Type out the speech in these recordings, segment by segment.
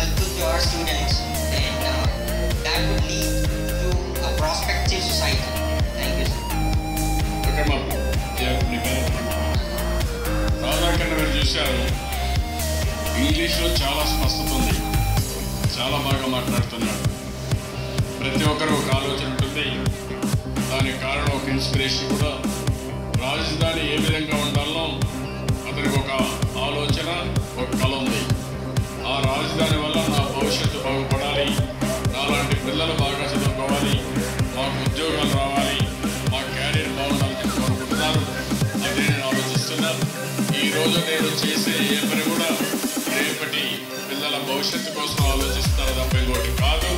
helpful to our students, and that would lead to a prospective society. Thank you, sir. Okay, ma'am. రాధాకన్న గారు చూశారు, ఇంగ్లీష్లో చాలా స్పష్టత ఉంది, చాలా బాగా మాట్లాడుతున్నాడు. ప్రతి ఒక్కరు ఒక ఆలోచన ఉంటుంది, దానికి కారణం ఒక ఇన్స్పిరేషన్ కూడా. రాజధాని ఏ విధంగా ఉండాలో అతనికి ఒక ఆలోచన, ఒక కళ ఉంది. ఆ రాజధాని వల్ల నా భవిష్యత్తు బాగుపడాలి, నాలాంటి పిల్లలు బాగా చదువుకోవాలి, మాకు ఉద్యోగాలు రావాలి, మా క్యారియర్ బాగుండాలని చెప్పి అనుకుంటున్నారు. అదే నేను ఆలోచిస్తున్నాను. ఈరోజు నేను చేసే ఏ పని కూడా రేపటి పిల్లల భవిష్యత్తు కోసం ఆలోచిస్తారు తప్ప ఇంకోటి కాదు.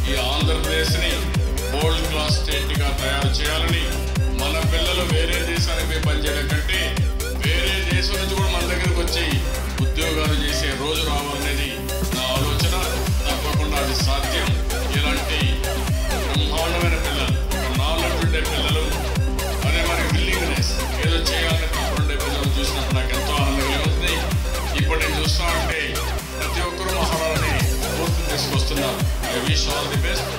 ఈ ఆంధ్రప్రదేశ్ని వరల్డ్ క్లాస్ స్టేట్గా తయారు చేయాలని, మన పిల్లలు వేరే దేశానికి పనిచేయడం కంటే వేరే దేశం నుంచి కూడా మన దగ్గరకు వచ్చి ఉద్యోగాలు చేసే రోజు రావాలనేది నా ఆలోచన. తప్పకుండా అది సాధ్యం. ఇలాంటి బ్రహ్మాండమైన పిల్లలు, ఒక నాలెడ్జ్ ఉండే పిల్లలు, అదే మనకి విల్లింగ్నెస్ ఏదో చేయాలని తప్పుండే పిల్లలు చూసినప్పుడు నాకు ఎంతో ఆనందంగా ఉంది. ఇప్పుడు నేను చూస్తా ఉంటే ప్రతి ఒక్కరూ మహారాణి పూర్తి తీసుకొస్తున్నారు. I wish all the best.